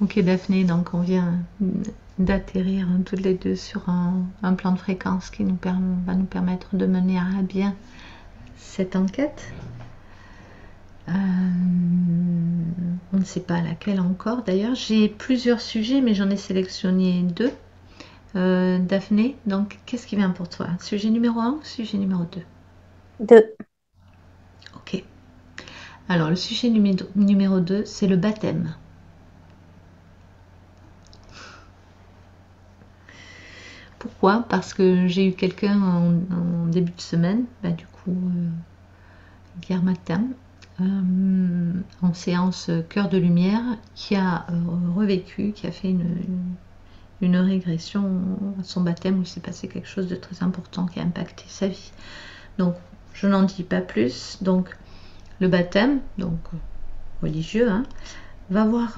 Ok Daphné, donc on vient d'atterrir toutes les deux sur un plan de fréquence qui va nous permettre de mener à bien cette enquête. On ne sait pas laquelle encore. D'ailleurs, j'ai plusieurs sujets, mais j'en ai sélectionné deux. Daphné, donc qu'est-ce qui vient pour toi? Sujet numéro un ou sujet numéro 2? Deux. Ok. Alors, le sujet numéro 2, c'est le baptême. Pourquoi? Parce que j'ai eu quelqu'un en début de semaine, bah, du coup, hier matin, en séance Cœur de Lumière, qui a revécu, qui a fait une régression à son baptême où il s'est passé quelque chose de très important qui a impacté sa vie. Donc, je n'en dis pas plus. Donc, le baptême, donc religieux, hein, va voir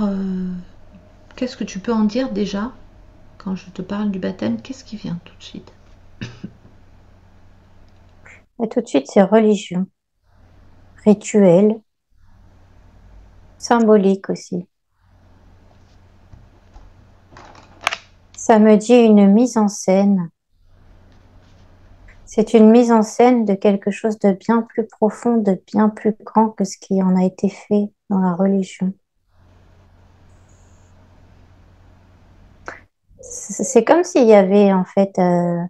qu'est-ce que tu peux en dire déjà quand je te parle du baptême, qu'est-ce qui vient tout de suite? Et tout de suite, c'est religion, rituel, symbolique aussi. Ça me dit une mise en scène. C'est une mise en scène de quelque chose de bien plus profond, de bien plus grand que ce qui en a été fait dans la religion. C'est comme s'il y avait en fait, enfin,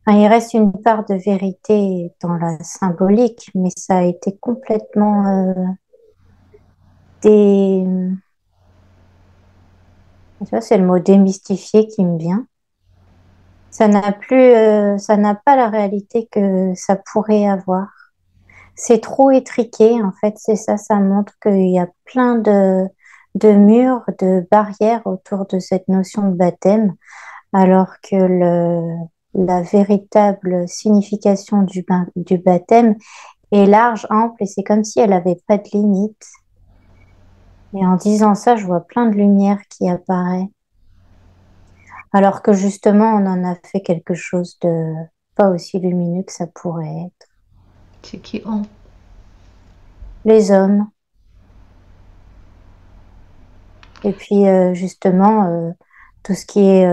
il reste une part de vérité dans la symbolique, mais ça a été complètement dé... Tu vois, c'est le mot démystifié qui me vient. Ça n'a pas la réalité que ça pourrait avoir. C'est trop étriqué, en fait, c'est ça, ça montre qu'il y a plein de murs, de barrières autour de cette notion de baptême, alors que la véritable signification du baptême est large, ample, et c'est comme si elle n'avait pas de limite. Et en disant ça, je vois plein de lumière qui apparaît, alors que justement, on en a fait quelque chose de pas aussi lumineux que ça pourrait être. C'est qui on? Les hommes, et puis justement, tout ce qui est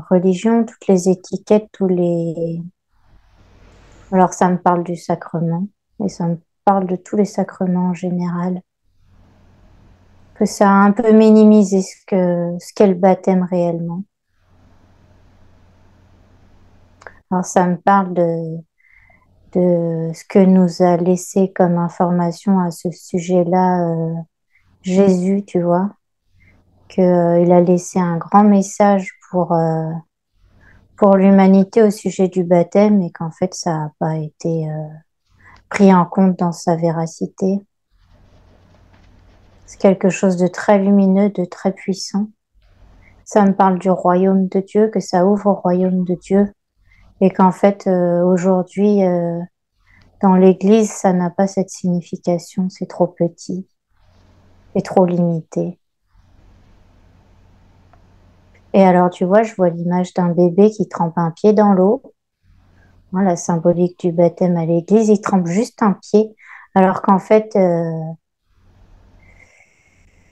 religion, toutes les étiquettes, tous les... Alors ça me parle du sacrement, et ça me parle de tous les sacrements en général, que ça a un peu minimisé ce qu'est le baptême réellement. Alors ça me parle de ce que nous a laissé comme information à ce sujet-là Jésus, tu vois, qu'il a laissé un grand message pour l'humanité au sujet du baptême et qu'en fait ça n'a pas été pris en compte dans sa véracité. C'est quelque chose de très lumineux, de très puissant. Ça me parle du royaume de Dieu, que ça ouvre au royaume de Dieu et qu'en fait aujourd'hui dans l'Église ça n'a pas cette signification, c'est trop petit, c'est trop limité. Et alors tu vois, je vois l'image d'un bébé qui trempe un pied dans l'eau. Hein, la symbolique du baptême à l'Église, il trempe juste un pied, alors qu'en fait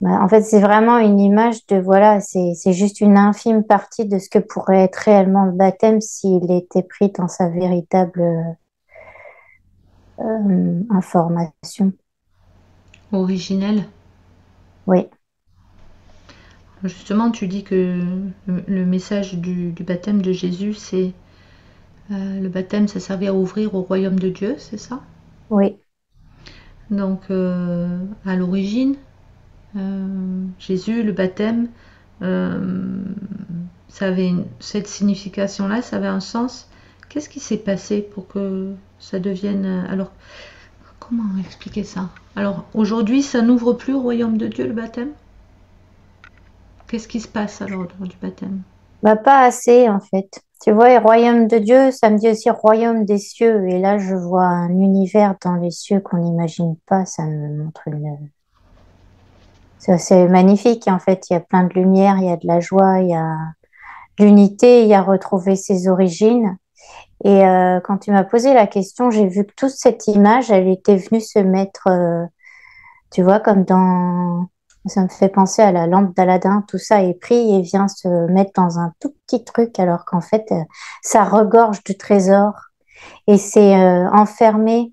bah, en fait, c'est vraiment une image de, voilà, c'est juste une infime partie de ce que pourrait être réellement le baptême s'il était pris dans sa véritable information. Originel. Oui, Justement, tu dis que le message du baptême de Jésus, c'est le baptême, ça servait à ouvrir au royaume de Dieu, c'est ça? oui. Donc, à l'origine, Jésus, le baptême, euh, cette signification-là, ça avait un sens. Qu'est-ce qui s'est passé pour que ça devienne... Alors, comment expliquer ça? Alors, aujourd'hui, ça n'ouvre plus au royaume de Dieu, le baptême? Qu'est-ce qui se passe alors lors du baptême? Bah, pas assez, en fait. Tu vois, et royaume de Dieu, ça me dit aussi royaume des cieux. Et là, je vois un univers dans les cieux qu'on n'imagine pas. Ça me montre une... C'est magnifique, en fait. Il y a plein de lumière, il y a de la joie, il y a l'unité, il y a retrouver ses origines. Et quand tu m'as posé la question, j'ai vu que toute cette image, elle était venue se mettre, tu vois, comme dans... Ça me fait penser à la lampe d'Aladin. Tout ça est pris et vient se mettre dans un tout petit truc, alors qu'en fait, ça regorge de trésors et c'est enfermé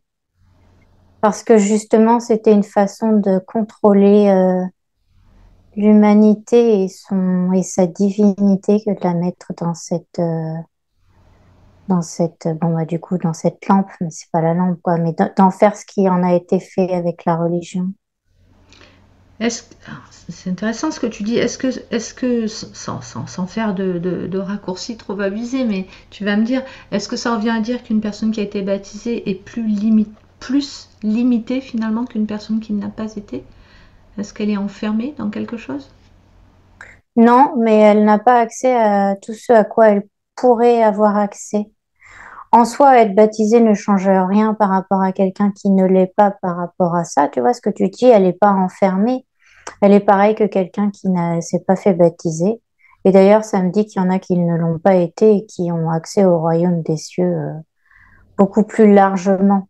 parce que justement, c'était une façon de contrôler l'humanité et sa divinité que de la mettre bon, bah, du coup, dans cette lampe, mais c'est pas la lampe, quoi, mais d'en faire ce qui en a été fait avec la religion. C'est intéressant ce que tu dis. Est-ce que sans faire de raccourcis trop avisés, mais tu vas me dire, est-ce que ça revient à dire qu'une personne qui a été baptisée est plus limitée finalement qu'une personne qui n'a pas été? Est-ce qu'elle est enfermée dans quelque chose? Non, mais elle n'a pas accès à tout ce à quoi elle pourrait avoir accès. En soi, être baptisée ne change rien par rapport à quelqu'un qui ne l'est pas par rapport à ça. Tu vois ce que tu dis, elle n'est pas enfermée. Elle est pareille que quelqu'un qui ne s'est pas fait baptiser. Et d'ailleurs, ça me dit qu'il y en a qui ne l'ont pas été et qui ont accès au royaume des cieux beaucoup plus largement.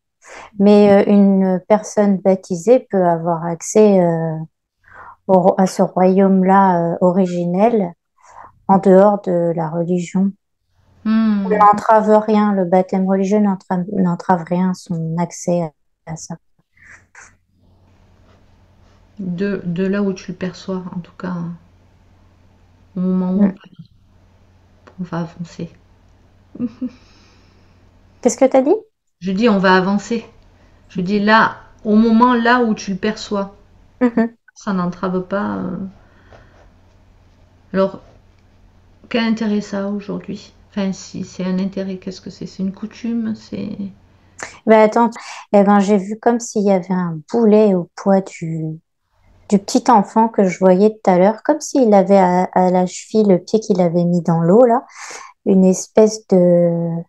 Mais une personne baptisée peut avoir accès à ce royaume-là originel en dehors de la religion. Ça Hmm. n'entrave rien, le baptême religieux n'entrave rien son accès à ça. De là où tu le perçois, en tout cas, au moment où Mm. on va avancer. Qu'est-ce que tu as dit? Je dis on va avancer. Je dis là, au moment là où tu le perçois, Mhm. ça n'entrave pas. Alors, quel intérêt ça a aujourd'hui? Enfin, si c'est un intérêt, qu'est-ce que c'est? C'est une coutume? C'est. Ben attends, eh ben, j'ai vu comme s'il y avait un boulet au poids du petit enfant que je voyais tout à l'heure, comme s'il avait à la cheville le pied qu'il avait mis dans l'eau, là, une espèce de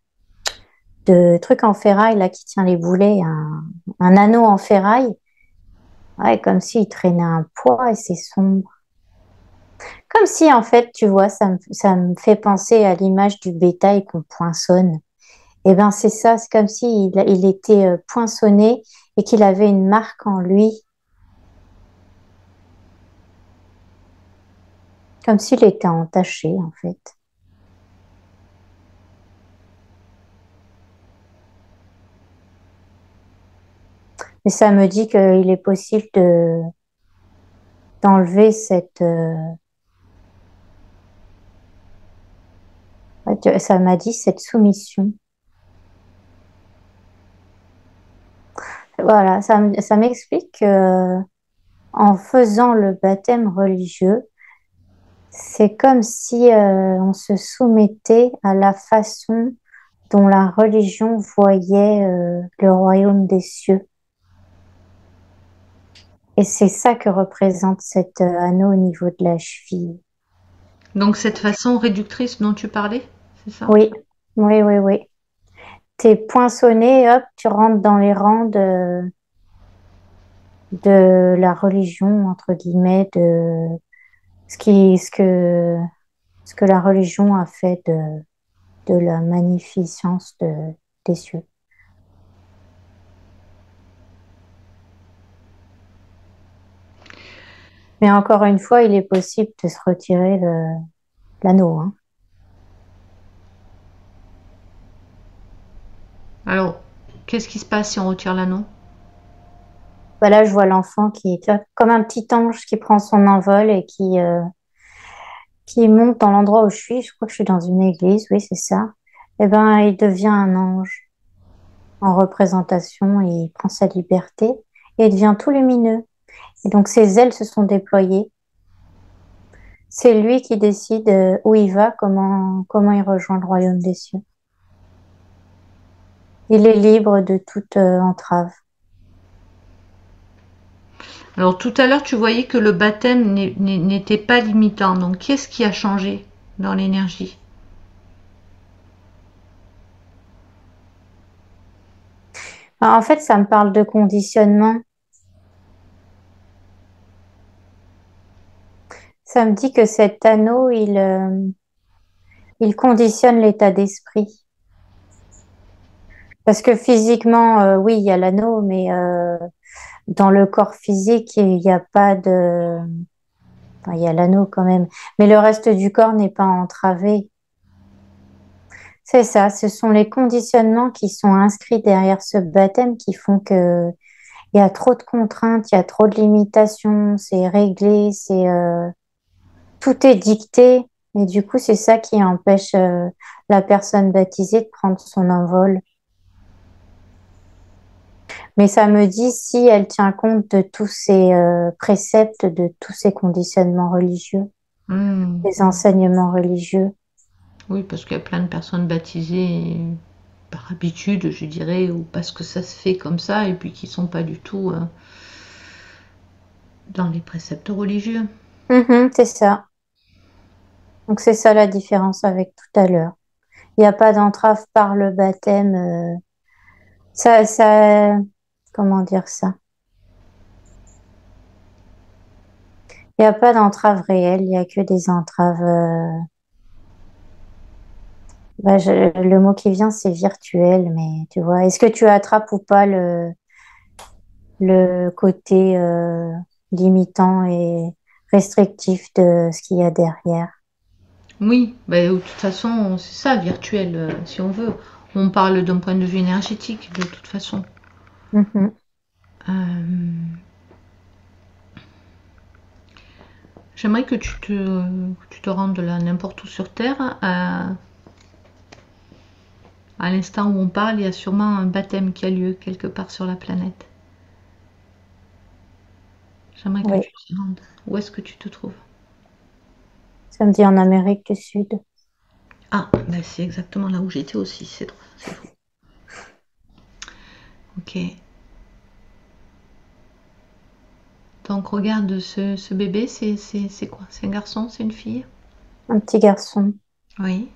truc en ferraille là qui tient les boulets, un anneau en ferraille, ouais, comme s'il traînait un poids et c'est sombre. Comme si en fait, tu vois, ça me fait penser à l'image du bétail qu'on poinçonne. Et ben c'est ça, c'est comme si il était poinçonné et qu'il avait une marque en lui, comme s'il était entaché en fait. Mais ça me dit qu'il est possible d'enlever ça m'a dit cette soumission. Voilà, ça m'explique que en faisant le baptême religieux, c'est comme si on se soumettait à la façon dont la religion voyait le royaume des cieux. Et c'est ça que représente cet anneau au niveau de la cheville. Donc, cette façon réductrice dont tu parlais, c'est ça? Oui, oui, oui, oui. T'es poinçonné, hop, tu rentres dans les rangs de la religion, entre guillemets, de ce qui, ce que la religion a fait de la magnificence des cieux. Mais encore une fois, il est possible de se retirer l'anneau, hein. Alors, qu'est-ce qui se passe si on retire l'anneau? Bah là, je vois l'enfant qui est tu vois, comme un petit ange qui prend son envol et qui monte dans l'endroit où je suis. Je crois que je suis dans une église, oui, c'est ça. Eh ben, il devient un ange en représentation et il prend sa liberté et il devient tout lumineux. Et donc, ses ailes se sont déployées. C'est lui qui décide où il va, comment il rejoint le royaume des cieux. Il est libre de toute entrave. Alors, tout à l'heure, tu voyais que le baptême n'était pas limitant. Donc, qu'est-ce qui a changé dans l'énergie? En fait, ça me parle de conditionnement. Ça me dit que cet anneau, il conditionne l'état d'esprit. Parce que physiquement, oui, il y a l'anneau, mais dans le corps physique, il n'y a pas de... Enfin, il y a l'anneau quand même, mais le reste du corps n'est pas entravé. C'est ça, ce sont les conditionnements qui sont inscrits derrière ce baptême qui font que il y a trop de contraintes, il y a trop de limitations, c'est réglé, tout est dicté, et du coup, c'est ça qui empêche la personne baptisée de prendre son envol. Mais ça me dit si elle tient compte de tous ces préceptes, de tous ces conditionnements religieux, Hmm. des enseignements religieux. Oui, parce qu'il y a plein de personnes baptisées par habitude, je dirais, ou parce que ça se fait comme ça, et puis qui sont pas du tout dans les préceptes religieux. Mhm, c'est ça. Donc c'est ça la différence avec tout à l'heure. Il n'y a pas d'entrave par le baptême. Ça, comment dire ça? Il n'y a pas d'entrave réelle, il n'y a que des entraves. Le mot qui vient, c'est virtuel, mais tu vois, est-ce que tu attrapes ou pas le côté limitant et restrictif de ce qu'il y a derrière? Oui, bah, de toute façon, c'est ça, virtuel, si on veut. On parle d'un point de vue énergétique, de toute façon. Mhm. Euh, J'aimerais que tu te rendes là n'importe où sur Terre. À l'instant où on parle, il y a sûrement un baptême qui a lieu quelque part sur la planète. J'aimerais que Oui, tu t'y rendes. Où est-ce que tu te trouves? ça me dit en Amérique du Sud. Ah, ben c'est exactement là où j'étais aussi, c'est drôle, c'est fou. Ok. Donc regarde ce bébé, c'est quoi? C'est un garçon, c'est une fille? Un petit garçon. Oui,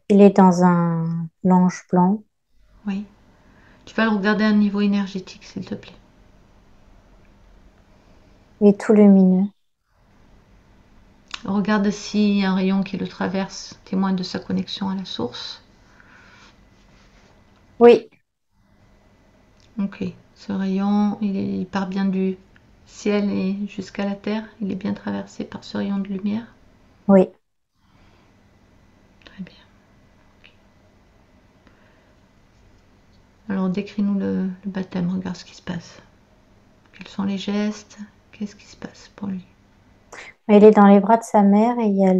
Il est dans un linge blanc. oui. Tu vas le regarder à un niveau énergétique, s'il te plaît. Il est tout lumineux. Regarde s'il y a un rayon qui le traverse, témoin de sa connexion à la source. Oui, Ok. Ce rayon, il part bien du ciel et jusqu'à la terre. Il est bien traversé par ce rayon de lumière. oui. Très bien. Alors décris-nous le baptême, regarde ce qui se passe. Quels sont les gestes? Qu'est-ce qui se passe pour lui? Il est dans les bras de sa mère et il y a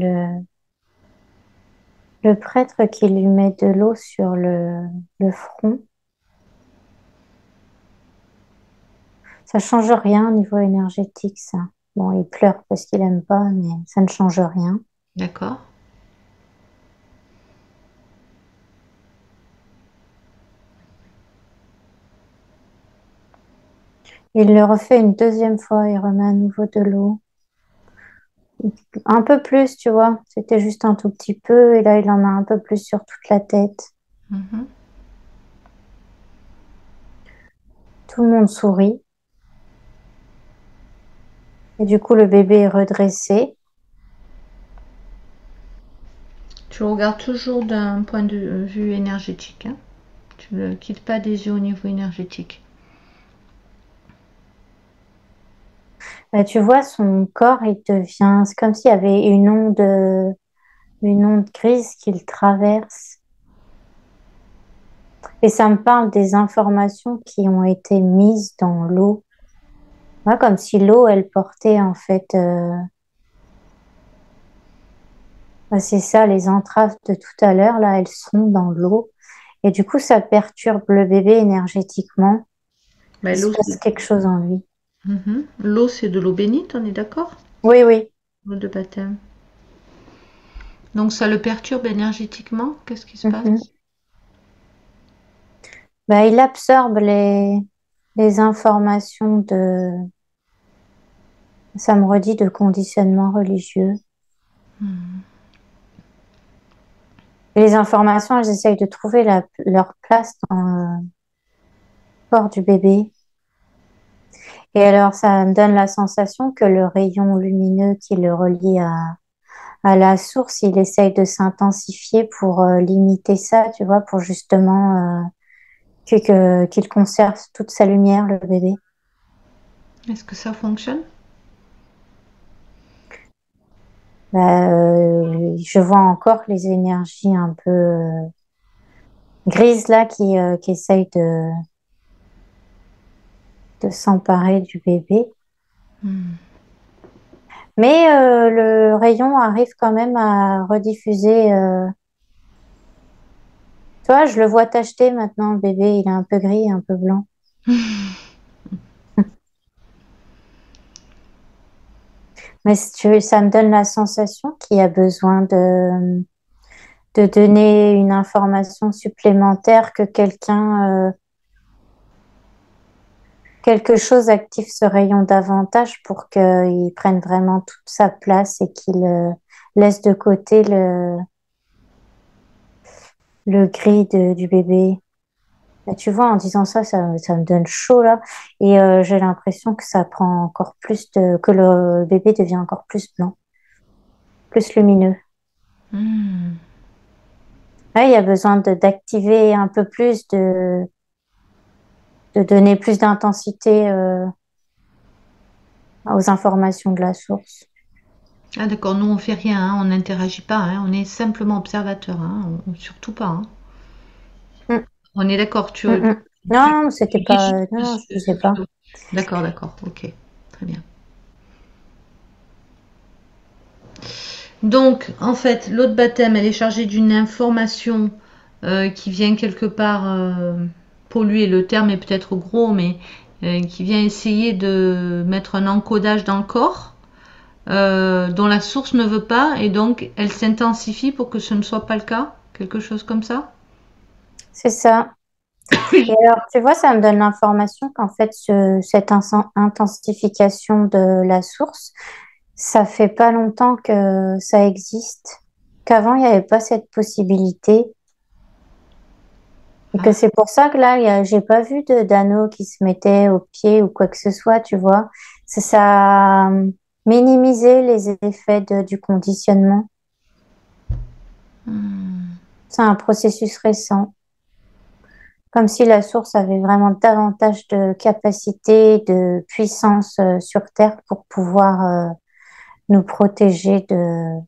le prêtre qui lui met de l'eau sur le front. Ça change rien au niveau énergétique, ça. Bon, il pleure parce qu'il aime pas, mais ça ne change rien. D'accord. Il le refait une deuxième fois, il remet à nouveau de l'eau. Un peu plus, tu vois. C'était juste un tout petit peu, et là, il en a un peu plus sur toute la tête. Mhm. Tout le monde sourit. Et du coup, le bébé est redressé. Tu le regardes toujours d'un point de vue énergétique, hein. Tu ne le quittes pas des yeux au niveau énergétique. Tu vois, son corps, il devient, c'est comme s'il y avait une onde grise qu'il traverse. Et ça me parle des informations qui ont été mises dans l'eau. Ouais, comme si l'eau, elle portait en fait, c'est ça, les entraves de tout à l'heure, là, elles sont dans l'eau. Et du coup, ça perturbe le bébé énergétiquement. Bah, Il se l'eau, passe quelque chose en lui. l'eau, c'est de l'eau bénite, on est d'accord? Oui, oui. L'eau de baptême. Donc ça le perturbe énergétiquement? Qu'est-ce qui se Mhm. passe? Il absorbe les informations ça me redit de conditionnement religieux. Et les informations, elles essayent de trouver leur place dans le corps du bébé. Et alors, ça me donne la sensation que le rayon lumineux qui le relie à la source, il essaye de s'intensifier pour limiter ça, tu vois, pour justement qu'il conserve toute sa lumière, le bébé. Est-ce que ça fonctionne? Je vois encore les énergies un peu grises là qui essayent de s'emparer du bébé. Mais le rayon arrive quand même à rediffuser. Tu vois, je le vois t'acheter maintenant, le bébé, il est un peu gris, un peu blanc. Mais si ça me donne la sensation qu'il y a besoin de donner une information supplémentaire, que quelque chose active ce rayon davantage pour qu'il prenne vraiment toute sa place et qu'il laisse de côté le gris du bébé. Bah, tu vois, en disant ça, ça me donne chaud là. Et j'ai l'impression que ça prend encore plus que le bébé devient encore plus blanc, plus lumineux. Ouais, il y a besoin d'activer un peu plus, de donner plus d'intensité aux informations de la source. Ah d'accord, nous on fait rien, hein, on n'interagit pas, hein, on est simplement observateur, hein, surtout pas, hein. Mm, On est d'accord, mm, mm. Non, c'était tu pas. légitimes Non, je disais pas. D'accord, d'accord, ok, très bien. Donc, en fait, l'eau de baptême, elle est chargée d'une information qui vient quelque part polluer, le terme est peut-être gros, mais qui vient essayer de mettre un encodage dans le corps dont la source ne veut pas, et donc elle s'intensifie pour que ce ne soit pas le cas, quelque chose comme ça. C'est ça. Et alors, tu vois, ça me donne l'information qu'en fait, cette intensification de la source, ça fait pas longtemps que ça existe, qu'avant, il n'y avait pas cette possibilité. Et que Ah, c'est pour ça que là, j'ai pas vu d'anneau qui se mettait au pied ou quoi que ce soit, tu vois. Ça a minimisé les effets du conditionnement. C'est un processus récent. Comme si la source avait vraiment davantage de capacité, de puissance sur Terre pour pouvoir nous protéger de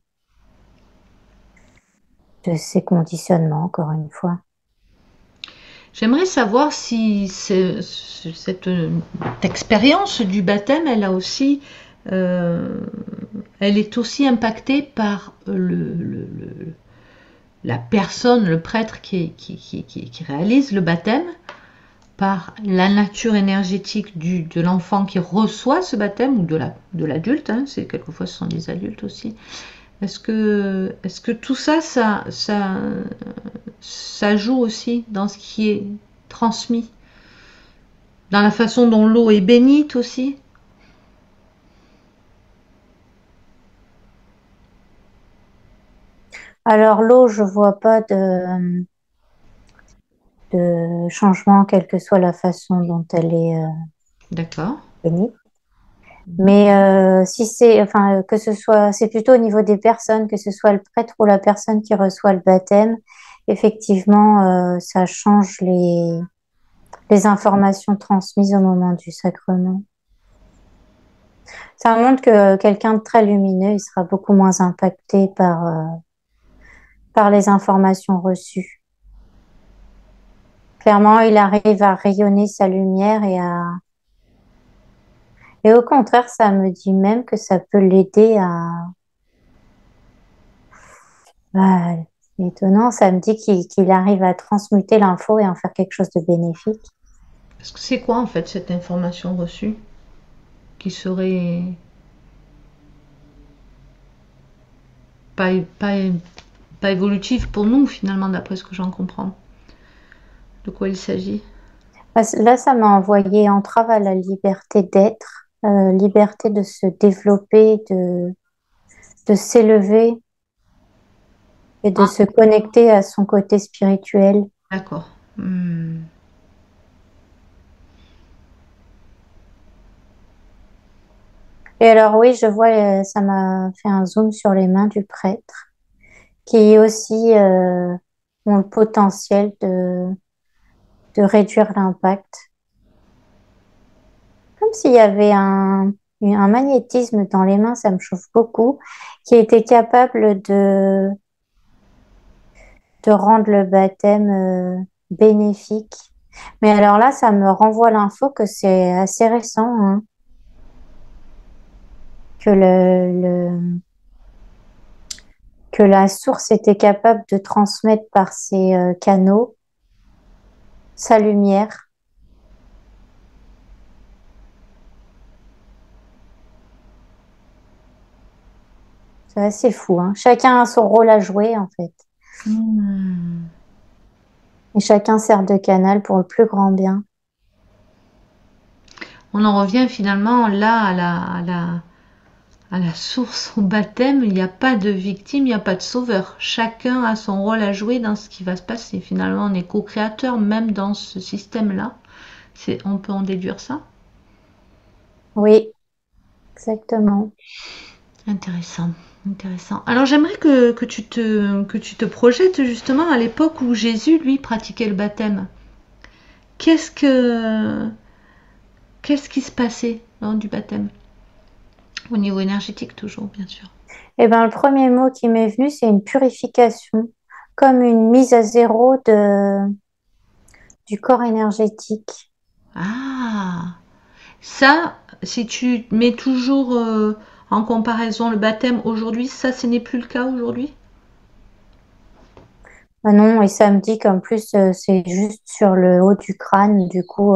ces conditionnements, encore une fois. j'aimerais savoir si cette expérience du baptême, euh, elle est aussi impactée par la personne, le prêtre qui réalise le baptême, par la nature énergétique de l'enfant qui reçoit ce baptême ou de l'adulte, hein, c'est quelquefois ce sont des adultes aussi. Est-ce que tout ça, ça joue aussi dans ce qui est transmis, dans la façon dont l'eau est bénite aussi? Alors l'eau, je vois pas de changement, quelle que soit la façon dont elle est D'accord. bénite. Mais si c'est, enfin, que ce soit, c'est plutôt au niveau des personnes, que ce soit le prêtre ou la personne qui reçoit le baptême, effectivement, ça change les informations transmises au moment du sacrement. Ça montre que quelqu'un de très lumineux, il sera beaucoup moins impacté par les informations reçues. Clairement, il arrive à rayonner sa lumière et au contraire, ça me dit même que ça peut l'aider à, c'est étonnant, ça me dit qu'il arrive à transmuter l'info et en faire quelque chose de bénéfique. Parce que c'est quoi en fait cette information reçue qui serait pas, pas, pas évolutive pour nous finalement, d'après ce que j'en comprends? De quoi il s'agit? Là, ça m'a envoyé entrave à la liberté d'être, liberté de se développer, de s'élever et de Ah, se connecter à son côté spirituel. d'accord. Et alors oui, je vois, ça m'a fait un zoom sur les mains du prêtre, qui aussi ont le potentiel de réduire l'impact. comme s'il y avait un magnétisme dans les mains, ça me chauffe beaucoup, qui était capable de rendre le baptême bénéfique. Mais alors là, ça me renvoie l'info que c'est assez récent, hein, que que la source était capable de transmettre par ses canaux sa lumière. C'est assez fou, hein. Chacun a son rôle à jouer, en fait. Hmm. Et chacun sert de canal pour le plus grand bien. On en revient finalement là à la source, au baptême. Il n'y a pas de victime, il n'y a pas de sauveur. Chacun a son rôle à jouer dans ce qui va se passer. Finalement, on est co-créateur même dans ce système-là. On peut en déduire ça. Oui, exactement. Intéressant, intéressant. Alors j'aimerais que tu te projettes justement à l'époque où Jésus, lui, pratiquait le baptême. Qu'est-ce que, qu'est-ce qui se passait lors du baptême? Au niveau énergétique toujours, bien sûr. Eh ben, le premier mot qui m'est venu, c'est une purification, comme une mise à zéro du corps énergétique. Ah, ça, si tu mets toujours en comparaison le baptême aujourd'hui, ça, ce n'est plus le cas aujourd'hui? Ah non, et ça me dit qu'en plus, c'est juste sur le haut du crâne, du coup,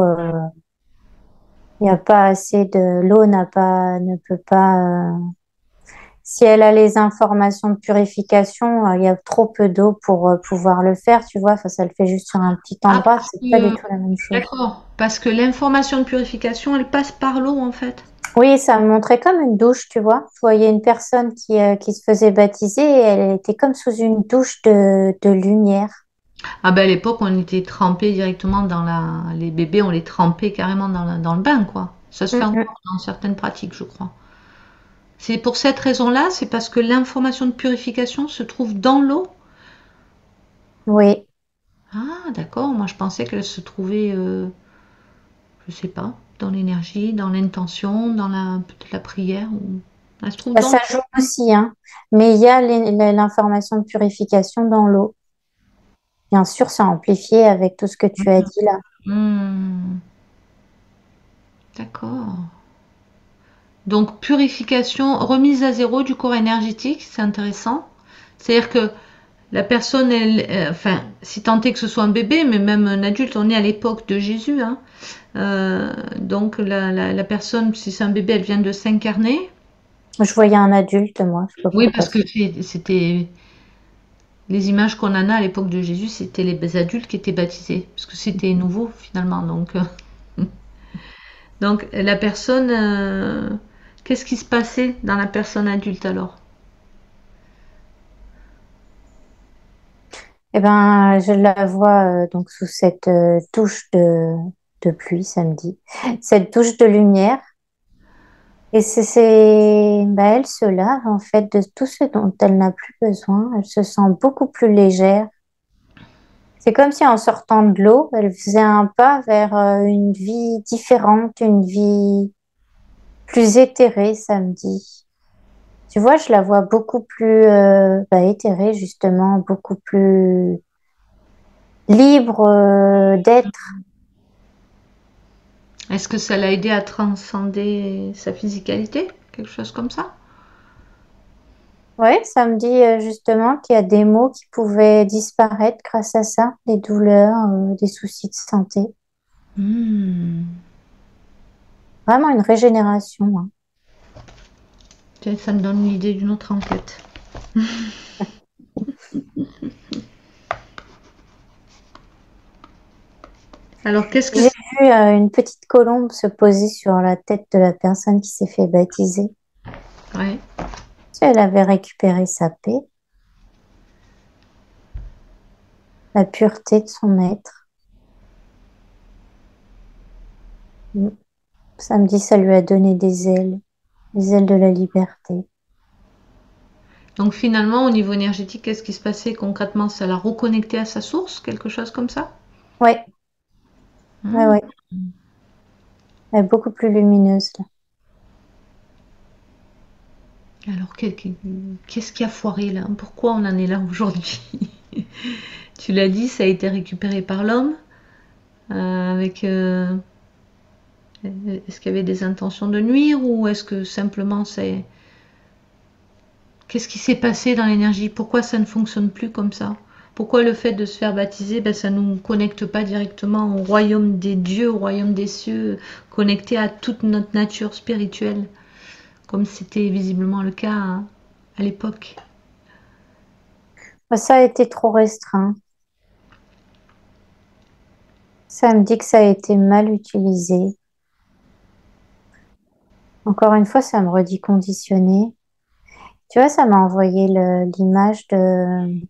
il n'y a pas assez l'eau ne peut pas, si elle a les informations de purification, il y a trop peu d'eau pour pouvoir le faire, tu vois. Enfin, ça le fait juste sur un petit Ah, endroit, parce c'est pas du que, tout la même chose. d'accord, parce que l'information de purification, elle passe par l'eau en fait. Oui, ça me montrait comme une douche, tu vois. Je voyais une personne qui se faisait baptiser et elle était comme sous une douche de lumière. Ah ben à l'époque, on était trempé directement dans la... Les bébés, on les trempait carrément dans le bain, quoi. Ça se fait Mm, mm. encore dans certaines pratiques, je crois. C'est pour cette raison-là, c'est parce que l'information de purification se trouve dans l'eau. Oui. Ah, d'accord. Moi, je pensais qu'elle se trouvait, je sais pas, dans l'énergie, dans l'intention, dans la peut-être la prière. Ou... Elle se trouve Bah, dans ça joue aussi, hein. Mais il y a l'information de purification dans l'eau. Bien sûr, c'est amplifié avec tout ce que tu as dit là. l'eau. D'accord. Donc, purification, remise à zéro du corps énergétique, c'est intéressant. C'est-à-dire que la personne, enfin, si tant est que ce soit un bébé, mais même un adulte, on est à l'époque de Jésus, hein. Donc la personne, si c'est un bébé, elle vient de s'incarner. Je voyais un adulte, moi, je sais pas Oui, pourquoi. parce que c'était les images qu'on en a à l'époque de Jésus, c'était les adultes qui étaient baptisés, parce que c'était nouveau finalement. Donc la personne, qu'est-ce qui se passait dans la personne adulte alors? Eh ben, je la vois donc sous cette douche de pluie samedi, cette douche de lumière. Et bah, elle se lave en fait de tout ce dont elle n'a plus besoin. Elle se sent beaucoup plus légère. C'est comme si en sortant de l'eau, elle faisait un pas vers une vie différente, une vie plus éthérée samedi. Tu vois, je la vois beaucoup plus bah, éthérée justement, beaucoup plus libre d'être. Est-ce que ça l'a aidé à transcender sa physicalité? Quelque chose comme ça? Ouais, ça me dit justement qu'il y a des mots qui pouvaient disparaître grâce à ça, des douleurs, des soucis de santé. Hmm. Vraiment une régénération, hein. Tiens, ça me donne l'idée d'une autre enquête. Alors, qu'est-ce que J'ai c'est? vu une petite colombe se poser sur la tête de la personne qui s'est fait baptiser. Ouais. Tu sais, elle avait récupéré sa paix, la pureté de son être. Mm. Ça me dit, ça lui a donné des ailes, les ailes de la liberté. Donc finalement, au niveau énergétique, qu'est-ce qui se passait concrètement? Ça l'a reconnecté à sa source, quelque chose comme ça? Ouais, ouais, Hmm. ouais. Elle est beaucoup plus lumineuse là. Alors, qu'est-ce qui a foiré là? Pourquoi on en est là aujourd'hui? Tu l'as dit, ça a été récupéré par l'homme. Avec, est-ce qu'il y avait des intentions de nuire ou est-ce que simplement c'est... Qu'est-ce qui s'est passé dans l'énergie? Pourquoi ça ne fonctionne plus comme ça? Pourquoi le fait de se faire baptiser, ben, ça ne nous connecte pas directement au royaume des dieux, au royaume des cieux, connecté à toute notre nature spirituelle, comme c'était visiblement le cas à l'époque? Bah, ça a été trop restreint. Ça me dit que ça a été mal utilisé. Encore une fois, ça me redit conditionné. Tu vois, ça m'a envoyé l'image de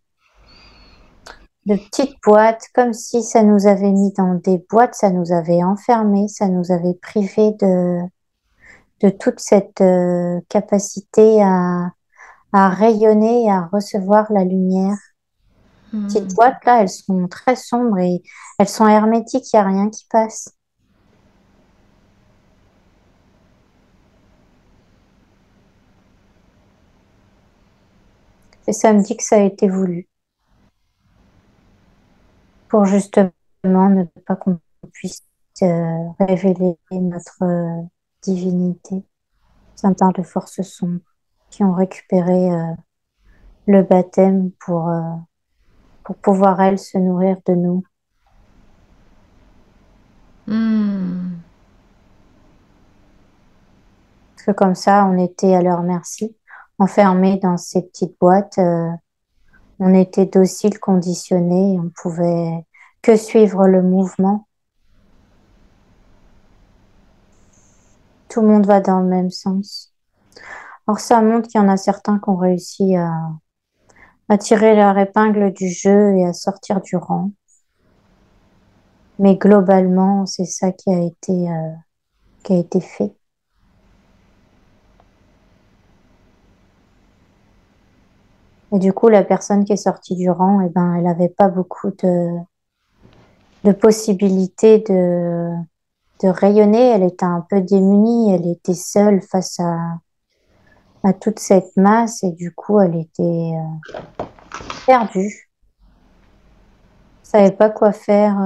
petites boîtes, comme si ça nous avait mis dans des boîtes, ça nous avait enfermés, ça nous avait privés de toute cette capacité à rayonner et à recevoir la lumière. Petites Hmm. boîtes, là, elles sont très sombres et elles sont hermétiques, il n'y a rien qui passe. Et ça me dit que ça a été voulu pour justement ne pas qu'on puisse révéler notre divinité. Ça me parle de forces sombres qui ont récupéré le baptême pour pouvoir, elles, se nourrir de nous. Hmm. Parce que comme ça, on était à leur merci, enfermés dans ces petites boîtes. On était docile, conditionné, on pouvait que suivre le mouvement. Tout le monde va dans le même sens. Alors ça montre qu'il y en a certains qui ont réussi à tirer leur épingle du jeu et à sortir du rang. Mais globalement, c'est ça qui a été fait. Et du coup, la personne qui est sortie du rang, eh ben, elle n'avait pas beaucoup de possibilités de rayonner. Elle était un peu démunie. Elle était seule face à toute cette masse et du coup, elle était perdue. Savait pas quoi faire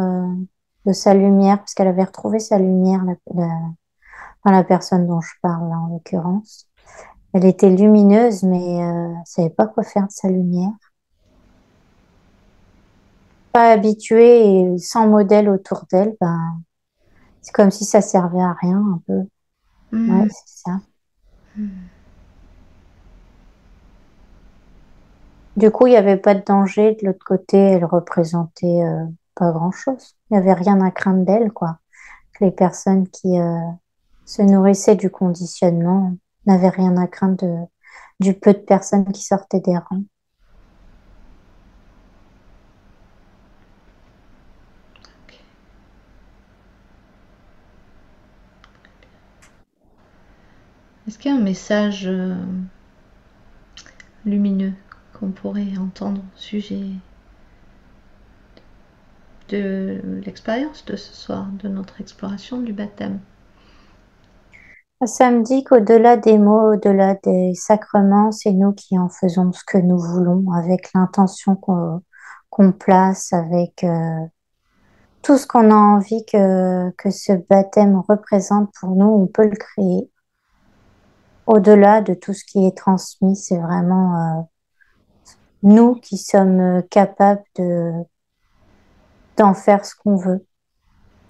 de sa lumière parce qu'elle avait retrouvé sa lumière, enfin, la personne dont je parle là, en l'occurrence. Elle était lumineuse, mais savait pas quoi faire de sa lumière. Pas habituée et sans modèle autour d'elle, ben, c'est comme si ça servait à rien un peu. Ouais, Hmm. c'est ça. Du coup, il n'y avait pas de danger. De l'autre côté, elle représentait pas grand-chose. Il n'y avait rien à craindre d'elle, quoi. Les personnes qui se nourrissaient du conditionnement n'avaient rien à craindre du peu de personnes qui sortaient des rangs. Est-ce qu'il y a un message lumineux qu'on pourrait entendre au sujet de l'expérience de ce soir, de notre exploration du baptême? Ça me dit qu'au-delà des mots, au-delà des sacrements, c'est nous qui en faisons ce que nous voulons, avec l'intention qu'on place, avec tout ce qu'on a envie que ce baptême représente pour nous, on peut le créer. Au-delà de tout ce qui est transmis, c'est vraiment nous qui sommes capables d'en faire ce qu'on veut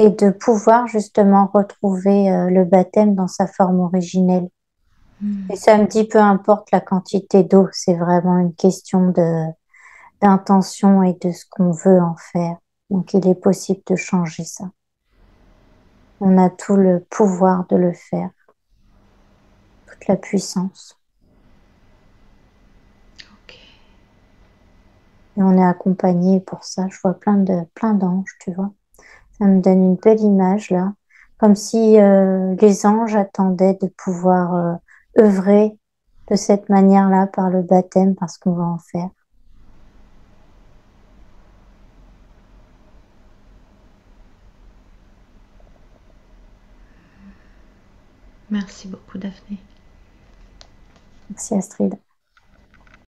et de pouvoir justement retrouver le baptême dans sa forme originelle. Et ça me dit, peu importe la quantité d'eau, c'est vraiment une question d'intention et de ce qu'on veut en faire. Donc, il est possible de changer ça. On a tout le pouvoir de le faire, toute la puissance. Ok. Et on est accompagné pour ça. Je vois plein d'anges, tu vois. Ça me donne une belle image là, comme si les anges attendaient de pouvoir œuvrer de cette manière-là par le baptême, parce qu'on va en faire. Merci beaucoup, Daphné. Merci Astrid.